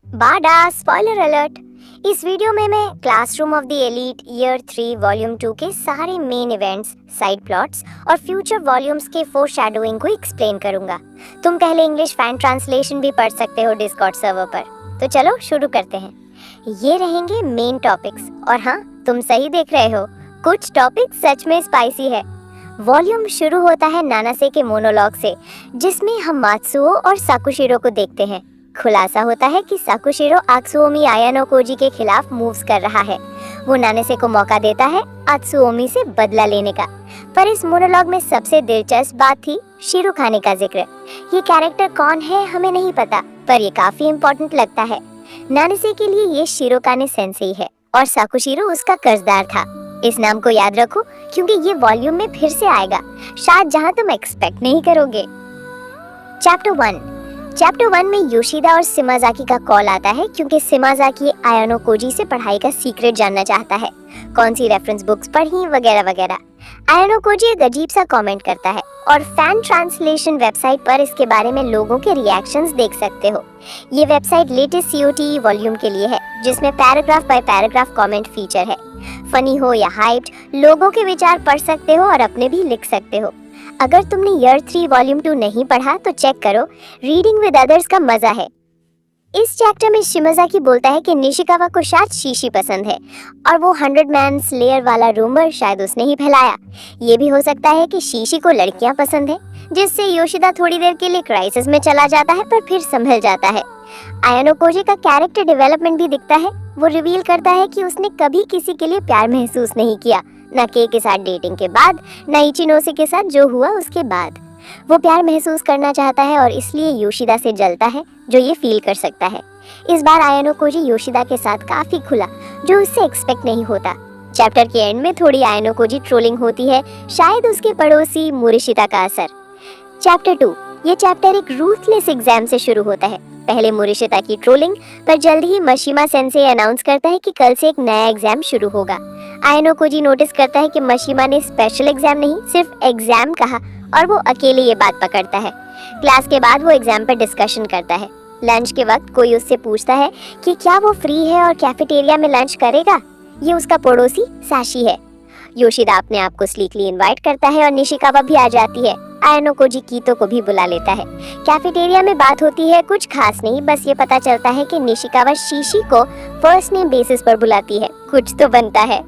बाडा spoiler alert. इस video में मैं classroom of the elite year 3 volume 2 के सारे मेन इवेंट्स, साइड प्लॉट्स और फ्यूचर वॉल्यूम्स के फोरशैडोइंग को एक्सप्लेन करूंगा। तुम पहले इंग्लिश फैन ट्रांसलेशन भी पढ़ सकते हो डिस्कॉर्ड सर्वर पर। तो चलो शुरू करते हैं। ये रहेंगे मेन टॉपिक्स और हाँ, तुम सही देख रहे हो, कुछ टॉपिक्स सच में स्पाइसी है। वॉल्यूम शुरू होता है नानासे के मोनोलॉग से, जिसमें हम मात्सुओ और साकुशिरो को देखते हैं। खुलासा होता है कि साकुशिरो आत्सुओमी आयानोकोजी के खिलाफ मूव्स कर रहा है। वो नानासे को मौका देता है आत्सुओमी से बदला लेने का। पर इस मोनोलॉग में सबसे दिलचस्प बात थी शिरोकाने का जिक्र। ये कैरेक्टर कौन है हमें नहीं पता, पर ये काफी इम्पोर्टेंट लगता है। नानासे के लिए ये शिरोकाने सेंसेई है और साकुशिरो उसका कर्जदार था। इस नाम को याद रखो क्योंकि ये वॉल्यूम में फिर से आएगा, शायद जहां तुम एक्सपेक्ट नहीं करोगे। चैप्टर 1 में योशिदा और शिमाज़ाकी का कॉल आता है क्योंकि शिमाज़ाकी आयानोकोजी से पढ़ाई का सीक्रेट जानना चाहता है, कौन सी रेफरेंस बुक्स पढ़ी वगैरह वगैरह। आयानोकोजी एक अजीब सा कमेंट करता है और फैन ट्रांसलेशन वेबसाइट पर इसके बारे में लोगों के रिएक्शंस देख सकते हो। ये वेबसाइट लेटेस्ट COTE वॉल्यूम के लिए है, जिसमें paragraph by paragraph comment feature है। फनी हो या हाइप्ड, लोगों के विचार पढ़ सकते हो और अपने भी लिख सकते हो। अगर तुमने ईयर 3 वॉल्यूम 2 नहीं पढ़ा तो चेक करो, रीडिंग विद अदर्स का मजा है। इस चैप्टर में शिमाज़ाकी बोलता है कि निशिकावा को शायद शीशी पसंद है और वो 100 मैन स्लेयर वाला रूमर शायद उसने ही फैलाया। ये भी हो सकता है कि शीशी को लड़कियां पसंद है, जिससे योशिदा थोड़ी देर के लिए क्राइसिस में चला जाता है पर फिर संभल जाता है। आयानोकोजी का कैरेक्टर डेवलपमेंट भी दिखता है। वो रिवील करता है कि उसने कभी किसी के लिए प्यार महसूस नहीं किया, न के साथ डेटिंग के बाद, न इचिनोसे के साथ जो हुआ उसके बाद। वो प्यार महसूस करना चाहता है और इसलिए योशिदा से जलता है, जो ये फील कर सकता है। इस बार आयानोकोजी योशिदा के साथ काफी खुला, जो उससे एक्सपेक्ट नहीं होता। चैप्टर के एंड में थोड़ी आयानोकोजी ट्रोलिंग होती है, शायद उसके पड़ोसी मोरिशिता का असर। चैप्टर 2, ये चैप्टर एक रूथलेस एग्जाम से शुरू होता है। पहले मोरिशिता की ट्रोलिंग, पर जल्द ही मशीमा सेंसेई अनाउंस करता है कि कल से एक नया एग्जाम शुरू होगा। आयानोकोजी नोटिस करता है कि मशीमा ने स्पेशल एग्जाम नहीं, सिर्फ एग्जाम कहा और वो अकेले ये बात पकड़ता है। क्लास के बाद वो एग्जाम पर डिस्कशन करता है। लंच के वक्त कोई उससे पूछता है कि क्या वो फ्री है और कैफेटेरिया में लंच करेगा। ये उसका पड़ोसी साशी है। योशिदा अपने आप को स्लीकली इनवाइट करता है और निशिकावा भी आ जाती है। आयानोकोजी कीतो को भी बुला लेता है। कैफेटेरिया में बात होती है, कुछ खास नहीं, बस ये पता चलता है कि निशिकावा शीशी को फर्स्ट नेम बेसिस पर बुलाती है। कुछ तो बनता है।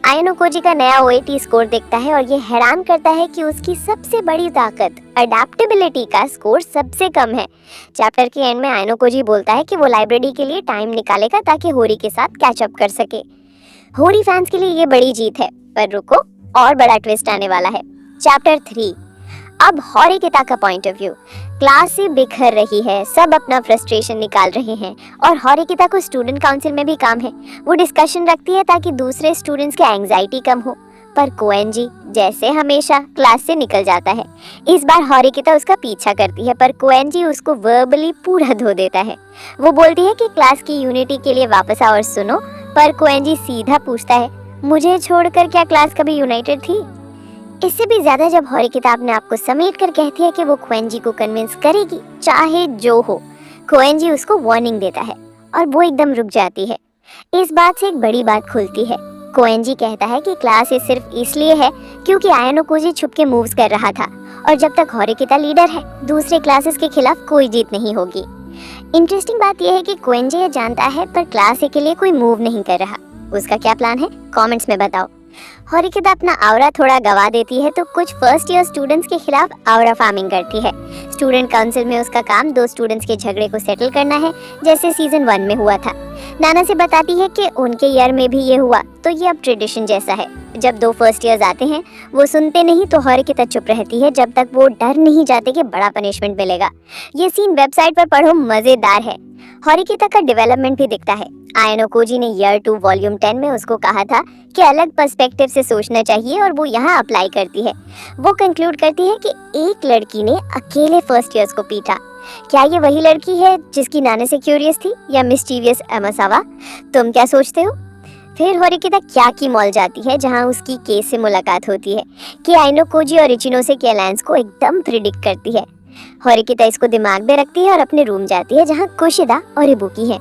आयानोकोजी का नया OAT स्कोर देखता है और ये हैरान करता है कि उसकी सबसे बड़ी ताकत अडेप्टेबिलिटी का स्कोर सबसे कम है। चैप्टर के एंड में आयानोकोजी बोलता है कि वो लाइब्रेरी के लिए टाइम निकालेगा ताकि होरी के साथ कैचअप कर सके। होरी फैंस के लिए ये बड़ी जीत है, पर रुको, और बड़ा ट्विस्ट आने वाला है। चैप्टर 3, अब होरिकिता का पॉइंट ऑफ व्यू। क्लास से बिखर रही है, सब अपना फ्रस्ट्रेशन निकाल रहे हैं और होरिकिता को स्टूडेंट काउंसिल में भी काम है। वो डिस्कशन रखती है ताकि दूसरे स्टूडेंट्स की एंजाइटी कम हो, पर कोएंजी जैसे हमेशा क्लास से निकल जाता है। इस बार होरिकिता उसका पीछा करती है, पर कोएंजी उसको वर्बली पूरा धो देता है। वो बोलती है कि क्लास की यूनिटी के लिए वापस आओ और सुनो, पर कोएंजी सीधा पूछता है, मुझे छोड़कर क्या क्लास कभी यूनाइटेड थी? इससे भी ज्यादा जब होरिकिता अपने आप को समेट कर कहती है कि वो कोएंजी को कन्विंस करेगी, चाहे जो हो। कोएंजी उसको वार्निंग देता है और वो एकदम रुक जाती है। इस बात से एक बड़ी बात खुलती है। कोएंजी कहता है कि क्लास ये सिर्फ इसलिए है क्योंकि आयानोकोजी छुप के मूव्स कर रहा था और जब तक होरिकिता लीडर है, दूसरे क्लासेस के खिलाफ कोई जीत नहीं होगी। इंटरेस्टिंग बात यह है कि कोएंजी ये जानता है, पर क्लास के लिए कोई मूव नहीं कर रहा। उसका क्या प्लान है, कमेंट्स में बताओ। होरिकिता अपना आउरा थोड़ा गवा देती है तो कुछ फर्स्ट ईयर स्टूडेंट्स के खिलाफ आउरा फार्मिंग करती है। स्टूडेंट काउंसिल में उसका काम 2 स्टूडेंट्स के झगड़े को सेटल करना है, जैसे सीजन 1 में हुआ था। नाना से बताती है कि उनके ईयर में भी ये हुआ, तो ये अब ट्रेडिशन जैसा है। जब 2 फर्स्ट ईयर्स आते हैं, वो सुनते नहीं तो होरिकिता चुप रहती है जब तक वो डर नहीं जाते कि बड़ा पनिशमेंट मिलेगा। ये सीन वेबसाइट पर पढ़ो, मजेदार है। होरिकिता का डेवलपमेंट भी दिखता है। आयानोकोजी ने ईयर 2 वॉल्यूम 10 में उसको कहा था कि अलग पर्सपेक्टिव से सोचना चाहिए और वो यहाँ अप्लाई करती है। वो कंक्लूड करती है कि एक लड़की ने अकेले फर्स्ट ईयर्स को पीटा। क्या ये वही लड़की है जिसकी नाना से क्यूरियस थी, या मिस्टीवियस अमासावा? तुम क्या सोचते हो? फिर होरिकिता क्या की मॉल जाती है, जहाँ उसकी केस से मुलाकात होती है कि आयानोकोजी और इचिनोसे के अलायंस को एकदम प्रिडिक्ट करती है। होरिकिता इसको दिमाग में रखती है और अपने रूम जाती है जहाँ कुशिदा और इबुकी है।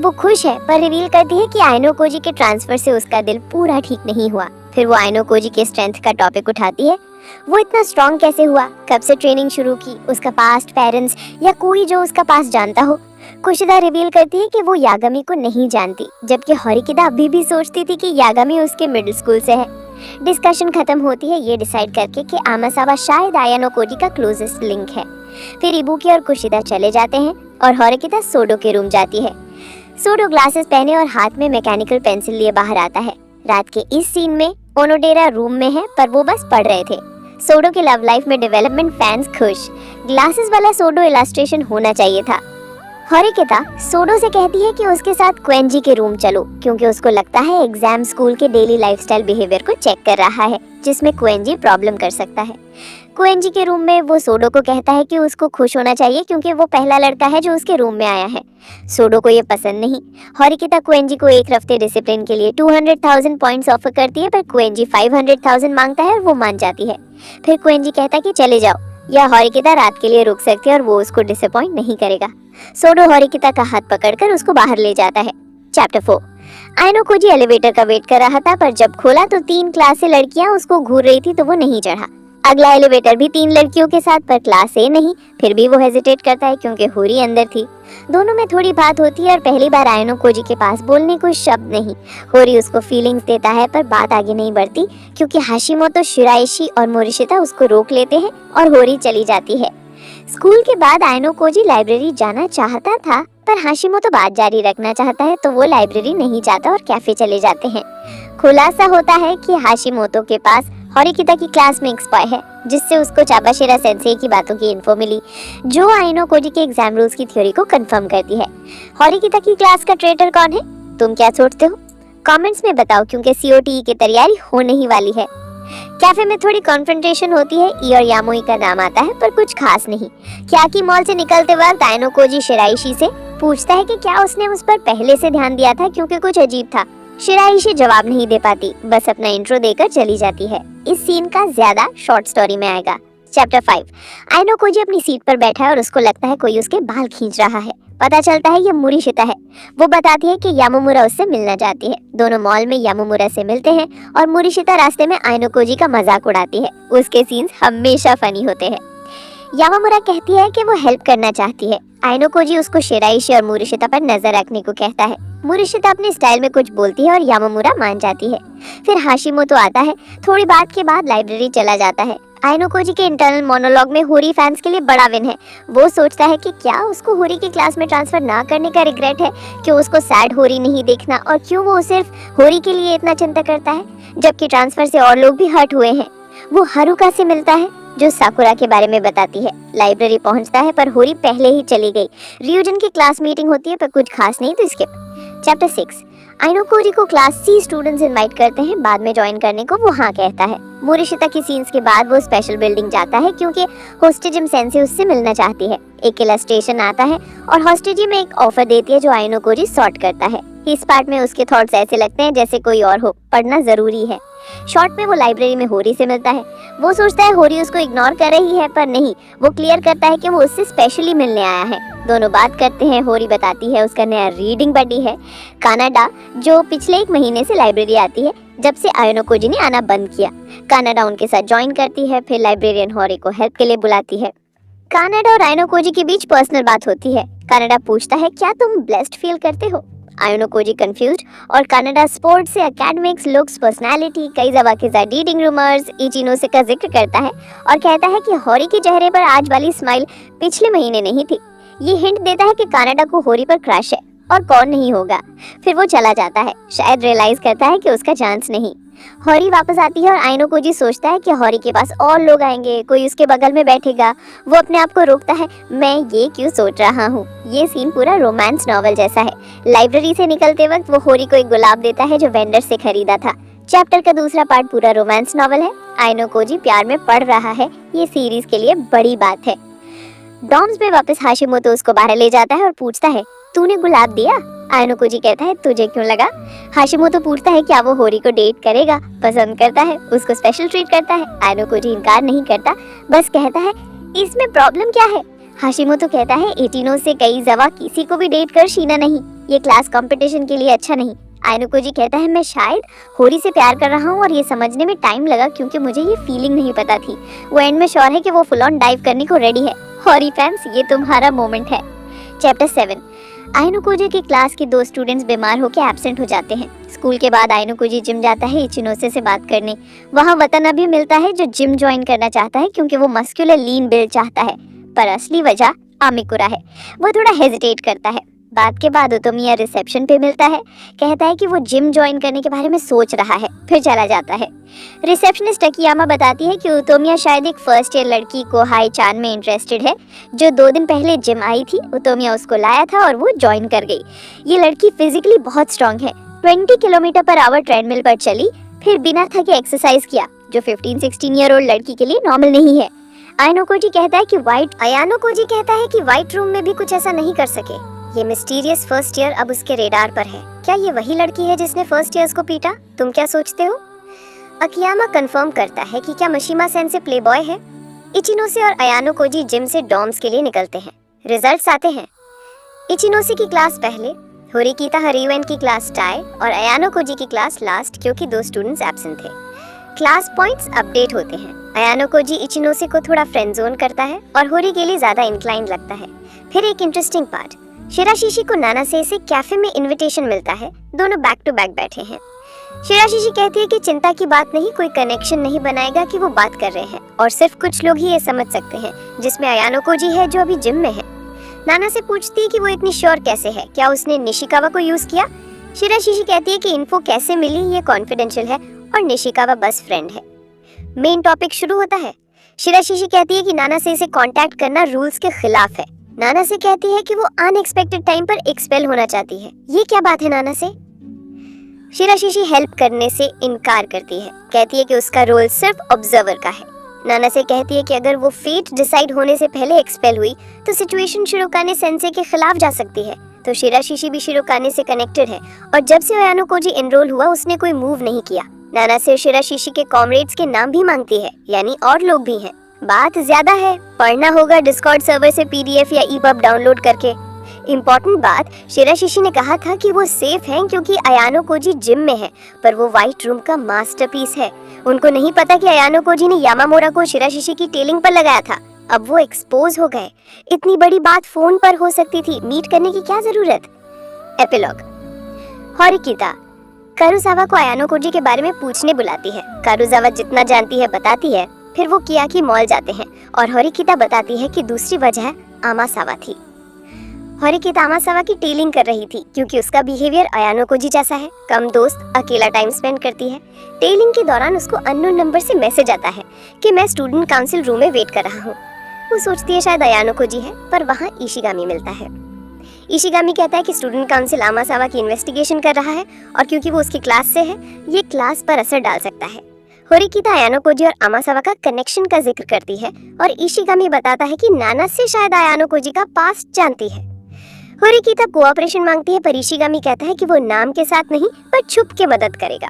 वो खुश है पर रिवील करती है कि आयनो कोजी के ट्रांसफर से उसका दिल पूरा ठीक नहीं हुआ। फिर वो आयनो कोजी के स्ट्रेंथ का टॉपिक उठाती है। वो इतना स्ट्रॉन्ग कैसे हुआ, कब से ट्रेनिंग शुरू की, उसका पास्ट, पेरेंट्स या कोई जो उसका पास्ट जानता हो। कुशिदा रिवील करती है कि वो यागामी को नहीं जानती, जबकि होरिकिता अभी भी सोचती थी कि यागामी उसके मिडिल स्कूल से है। डिस्कशन खत्म होती है ये डिसाइड करके कि आमासावा शायद आयानो कोजी का क्लोजेस्ट लिंक है। फिर इबुकी और कुशिदा चले जाते हैं और होरिकिता सोडो के रूम जाती है। सोडो ग्लासेस पहने और हाथ में मैकेनिकल पेंसिल लिए बाहर आता है। रात के इस सीन में ओनोडेरा रूम में है पर वो बस पढ़ रहे थे। सोडो के लव लाइफ में डेवलपमेंट फैंस खुश। ग्लासेस वाला सोडो इलस्ट्रेशन होना चाहिए था। होरिकिता सोडो से कहती है कि उसके साथ क्वेंजी के रूम चलो, क्योंकि उसको लगता है एग्जाम स्कूल के डेली लाइफस्टाइल बिहेवियर को चेक कर रहा है, जिसमें क्वेंजी प्रॉब्लम कर सकता है। क्वेंजी के रूम में वो सोडो को कहता है कि उसको खुश होना चाहिए क्योंकि वो पहला लड़का है जो उसके रूम में आया है। सोडो को ये पसंद नहीं। होरिकिता क्वेंजी को एक हफ्ते डिसिप्लिन के लिए 200,000 पॉइंट्स ऑफर करती है, पर क्वेंजी 500,000 मांगता है और वो मान जाती है। फिर क्वेंजी कहता है कि चले जाओ, या होरिकिता रात के लिए रुक सकती है और वो उसको डिसअपॉइंट नहीं करेगा। सोडो होरिकिता का हाथ पकड़कर उसको बाहर ले जाता है। चैप्टर 4। आयनो कोजी एलिवेटर का वेट कर रहा था, पर जब खोला तो 3 क्लास से लड़कियां उसको घूर रही थी तो वो नहीं चढ़ा। अगला एलिवेटर भी 3 लड़कियों के साथ, पर क्लास ए नहीं। फिर भी वो हेजिटेट करता है क्योंकि होरी अंदर थी। दोनों में थोड़ी बात होती है और पहली बार आयनो कोजी के पास बोलने को शब्द नहीं। होरी उसको फीलिंग्स देता है पर बात आगे नहीं बढ़ती क्योंकि हाशिमोतो, शिराइशी और मोरिशिता उसको रोक लेते हैं और होरी चली जाती है। स्कूल के बाद आयनो कोजी लाइब्रेरी जाना चाहता था, पर हाशिमोतो बात जारी रखना चाहता है तो वो लाइब्रेरी नहीं जाता और कैफे चले जाते हैं। खुलासा होता है कि हाशिमोतो के पास होरिकिता की क्लास में एक स्पाई है, जिससे उसको चाबाशिरा सेंसेई की बातों की इन्फो मिली, जो आयनो कोजी के एग्जाम रूल्स की थ्योरी को कंफर्म करती है। होरिकिता की क्लास का ट्रेटर कौन है, तुम क्या सोचते हो? कमेंट्स में बताओ, क्योंकि सीओटी की तैयारी होने ही वाली है। कैफे में थोड़ी कॉन्फ्रंटेशन होती है। ई और यामुई का नाम आता है पर कुछ खास नहीं। क्याकी मॉल से निकलते वक्त आयनो कोजी शिराइशी से पूछता है कि क्या उसने उस पर पहले से ध्यान दिया था, क्योंकि कुछ अजीब था। शिराइशी जवाब नहीं दे पाती, बस अपना इंट्रो देकर चली जाती है। इस सीन का ज्यादा शॉर्ट स्टोरी में आएगा। चैप्टर 5। आयनो कोजी अपनी सीट पर बैठा है और उसको लगता है कोई उसके बाल खींच रहा है। पता चलता है ये मोरिशिता है। वो बताती है कि यामामुरा उससे मिलना चाहती है। दोनों मॉल में यामामुरा से मिलते हैं और मोरिशिता रास्ते में आयनो कोजी का मजाक उड़ाती है। उसके सीन्स हमेशा फनी होते हैं। यामामुरा कहती है कि वो हेल्प करना चाहती है। आयनो कोजी उसको शिराइशी और मोरिशिता पर नजर रखने को कहता है। मोरिशिता अपने स्टाइल में कुछ बोलती है और यामामुरा मान जाती है। फिर हाशिमोतो आता है। थोड़ी बात के बाद लाइब्रेरी चला जाता है। आयनो कोजी के इंटरनल मोनोलॉग में होरी फैंस के लिए बड़ा विन है। वो सोचता है कि क्या उसको होरी की क्लास में ट्रांसफर ना करने का रिग्रेट है, क्यों उसको सैड होरी नहीं देखना, और क्यों वो सिर्फ होरी के लिए इतना चिंता करता है, जबकि ट्रांसफर से और लोग भी हर्ट हुए हैं। वो हारुका से मिलता है जो साकुरा के बारे में बताती है। लाइब्रेरी पहुंचता है पर होरी पहले ही चली गई। रियूजन की क्लास मीटिंग होती है पर कुछ खास नहीं, तो स्किप। चैप्टर 6। आयनो कोजी को क्लास सी स्टूडेंट्स इनवाइट करते हैं बाद में ज्वाइन करने को। वो हाँ कहता है। मोरिशिता की सीन्स के बाद वो स्पेशल बिल्डिंग जाता है क्योंकि होस्टेजिम सेंसे उससे मिलना चाहती है। एक इलस्ट्रेशन आता है और होस्टेजिम एक ऑफर देती है जो आयनो कोजी सॉर्ट करता है। इस पार्ट में उसके थॉट्स ऐसे लगते हैं जैसे कोई और हो, पढ़ना जरूरी है। शॉर्ट में वो लाइब्रेरी में होरी से मिलता है। वो सोचता है होरी उसको इग्नोर कर रही है, पर नहीं, वो क्लियर करता है कि वो उससे स्पेशली मिलने आया है। दोनों बात करते हैं। होरी बताती है उसका नया रीडिंग बडी है कानाडा, जो पिछले 1 महीने से लाइब्रेरी आती है जब से आयनो कोजी ने आना बंद किया। कानाडा उनके साथ ज्वाइन करती है। फिर लाइब्रेरियन होरी को हेल्प के लिए बुलाती है। कानाडा और आयनो कोजी के बीच पर्सनल बात होती है। कानाडा पूछता है क्या तुम ब्लेस्ड फील करते हो? आयनो कोजी कंफ्यूज्ड और कानाडा स्पोर्ट्स से एकेडमिक्स, लुक्स, पर्सनालिटी, कई जगह के साथ डेटिंग रूमर्स, इचिनोसे का जिक्र करता है और कहता है कि होरी के चेहरे पर आज वाली स्माइल पिछले महीने नहीं थी। ये हिंट देता है कि कानाडा को होरी पर क्रश है, और कौन नहीं होगा। फिर वो चला जाता है। शायद रियलाइज करता है कि उसका चांस नहीं। होरी वापस आती है और आयनो कोजी सोचता है कि होरी के पास और लोग आएंगे, कोई उसके बगल में बैठेगा। वो अपने आप को रोकता है, मैं ये क्यों सोच रहा हूँ। ये सीन पूरा रोमांस नॉवल जैसा है। लाइब्रेरी से निकलते वक्त वो होरी को एक गुलाब देता है जो वेंडर से खरीदा था। चैप्टर का दूसरा पार्ट पूरा रोमांस नॉवल है। आयनो कोजी प्यार में पड़ रहा है। ये सीरीज के लिए बड़ी बात है। डॉम्स में वापस हाशिमोतो उसको बाहर ले जाता है और पूछता है, तूने गुलाब दिया? आयनो कोजी कहता है, तुझे क्यों लगा? हाशिमोतो पूछता है क्या वो होरी को डेट करेगा, पसंद करता है, उसको स्पेशल ट्रीट करता है। आयनो कोजी इनकार नहीं करता, बस कहता है इसमें प्रॉब्लम क्या है? हाशिमोतो कहता है 18 से कई जवा किसी को भी डेट कर शीना नहीं, ये क्लास कंपटीशन के लिए अच्छा नहीं। आयनोकोजी कहता है मैं शायद होरी से प्यार कर रहा हूँ और ये समझने में टाइम लगा क्योंकि मुझे ये फीलिंग नहीं पता थी। वो एंड में श्योर है कि वो फुल ऑन डाइव करने को रेडी है। होरी फैंस, ये तुम्हारा मोमेंट है। चैप्टर 7। आयनोकोजी की क्लास के 2 स्टूडेंट्स बीमार होकर एब्सेंट हो जाते हैं। स्कूल के बाद आयनोकोजी जिम जाता है इचिनोसे से बात करने। वहाँ वतनाबे मिलता है जो जिम ज्वाइन करना चाहता है क्योंकि वो मस्कुलर लीन बिल्ड चाहता है, पर असली वजह आमिकुरा है। वो थोड़ा हेजिटेट करता है। बात के बाद ओतोमिया रिसेप्शन पे मिलता है, कहता है कि वो जिम ज्वाइन करने के बारे में सोच रहा है, फिर चला जाता है। रिसेप्शनिस्ट अकियामा बताती है कि ओतोमिया शायद एक फर्स्ट ईयर लड़की को हाई चान में इंटरेस्टेड है जो 2 दिन पहले जिम आई थी। ओतोमिया उसको लाया था और वो ज्वाइन कर गई। ये लड़की फिजिकली बहुत स्ट्रांग है, 20 किलोमीटर पर आवर ट्रेडमिल पर चली, फिर बिना थके एक्सरसाइज किया, जो 15-16 ईयर ओल्ड लड़की के लिए नॉर्मल नहीं है। आयनोकोजी कहता है कि व्हाइट रूम में भी कुछ ऐसा नहीं कर सके। ये मिस्टीरियस फर्स्ट ईयर अब उसके रेडार पर है। क्या ये वही लड़की है जिसने फर्स्ट ईयर्स को पीटा? तुम क्या सोचते हो? अकियामा कंफर्म करता है कि क्या मशीमा सेंसे प्लेबॉय है। इचिनोसे और आयानोकोजी जिम से डॉर्म्स के लिए निकलते हैं। रिजल्ट्स आते हैं। इचिनोसे की क्लास पहले, होरिकीता हरिवेन की क्लास टाई और आयानोकोजी की क्लास लास्ट क्योंकि 2 स्टूडेंट्स एब्सेंट थे। क्लास पॉइंट्स अपडेट होते हैं। आयानोकोजी इचिनोसे को थोड़ा फ्रेंड जोन करता है और होरी के लिए ज्यादा इंक्लाइंड लगता है। फिर एक इंटरेस्टिंग पार्ट, शिराशिशी को नानासे से कैफे में इनविटेशन मिलता है। दोनों बैक टू बैक बैठे हैं। शिराशिशी कहती है कि चिंता की बात नहीं, कोई कनेक्शन नहीं बनाएगा कि वो बात कर रहे हैं और सिर्फ कुछ लोग ही ये समझ सकते हैं, जिसमें आयानोकोजी है जो अभी जिम में है। नाना से पूछती है कि वो इतनी श्योर कैसे है, क्या उसने निशिकावा को यूज किया। शिराशिशी कहती है कि इन्फो कैसे मिली ये कॉन्फिडेंशियल है और निशिकावा बस फ्रेंड है। मेन टॉपिक शुरू होता है। शिराशिशी कहती है कि नाना से कांटेक्ट करना रूल्स के खिलाफ है। नाना से कहती है कि वो अनएक्सपेक्टेड टाइम पर एक्सपेल होना चाहती है। ये क्या बात है नाना से? शिराशिशी हेल्प करने से इनकार करती है, कहती है कि उसका रोल सिर्फ ऑब्जर्वर का है। नाना से कहती है कि अगर वो फेट डिसाइड होने से पहले एक्सपेल हुई तो सिचुएशन शिरोकाने सेंसे के खिलाफ जा सकती है। तो शिराशिशी भी शिरोकाने से कनेक्टेड है और जब से आयानोकोजी एनरोल हुआ उसने कोई मूव नहीं किया। नाना से शिराशिशी के कॉमरेड्स के नाम भी मांगती है, यानी और लोग भी हैं। बात ज्यादा है, पढ़ना होगा डिस्कॉर्ड सर्वर से पीडीएफ या ईपब डाउनलोड करके। इम्पोर्टेंट बात, शिराशिशी ने कहा था कि वो सेफ हैं क्योंकि आयानोकोजी जिम में है, पर वो व्हाइट रूम का मास्टरपीस है। उनको नहीं पता कि आयानोकोजी ने यामामोरा को शिराशिशी की टेलिंग पर लगाया था। अब वो एक्सपोज हो गए। इतनी बड़ी बात फोन पर हो सकती थी, मीट करने की क्या जरूरत। एपिलॉग। होरिकीता कारुजावा को आयानोकोजी के बारे में पूछने बुलाती है। कारुजावा जितना जानती है बताती है। फिर वो कियाकी मॉल जाते हैं और होरिकीता बताती है कि दूसरी वजह आमासावा थी। होरिकीता आमासावा की टेलिंग कर रही थी क्योंकि उसका बिहेवियर आयानोकोजी जैसा है, कम दोस्त, अकेला टाइम स्पेंड करती है। टेलिंग के दौरान उसको अननोन नंबर से मैसेज आता है कि मैं स्टूडेंट काउंसिल रूम में वेट कर रहा हूँ। वो सोचती है शायद आयानोकोजी है, पर वहाँ इशिगामी मिलता है। इशिगामी कहता है कि स्टूडेंट काउंसिल आमासावा की इन्वेस्टिगेशन कर रहा है और क्योंकि वो उसकी क्लास से है, ये क्लास पर असर डाल सकता है। होरिकीता आयानोकोजी और आमासावा का कनेक्शन का जिक्र करती है और इशिगामी बताता है कि नाना से शायद आयानोकोजी का पास्ट जानती है। होरिकीता कोऑपरेशन मांगती है, पर इशिगामी कहता है कि वो नाम के साथ नहीं पर छुप के मदद करेगा।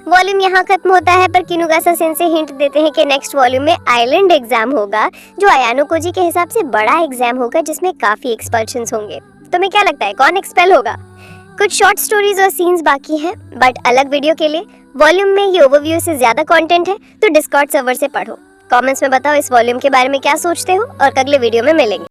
वॉल्यूम यहाँ खत्म होता है, पर किनुगासा सेंसे हिंट देते हैं कि नेक्स्ट वॉल्यूम में आइलैंड एग्जाम होगा, जो आयानोकोजी के हिसाब से बड़ा एग्जाम होगा जिसमें काफी एक्सपल्शंस होंगे। तुम्हें क्या लगता है कौन एक्सपेल होगा? कुछ शॉर्ट स्टोरीज और सीन्स बाकी हैं, बट अलग वीडियो के लिए। वॉल्यूम में ये ओवरव्यू से ज्यादा कंटेंट है तो डिस्कॉर्ड सर्वर से पढ़ो। कमेंट्स में बताओ इस वॉल्यूम के बारे में क्या सोचते हो और अगले वीडियो में मिलेंगे।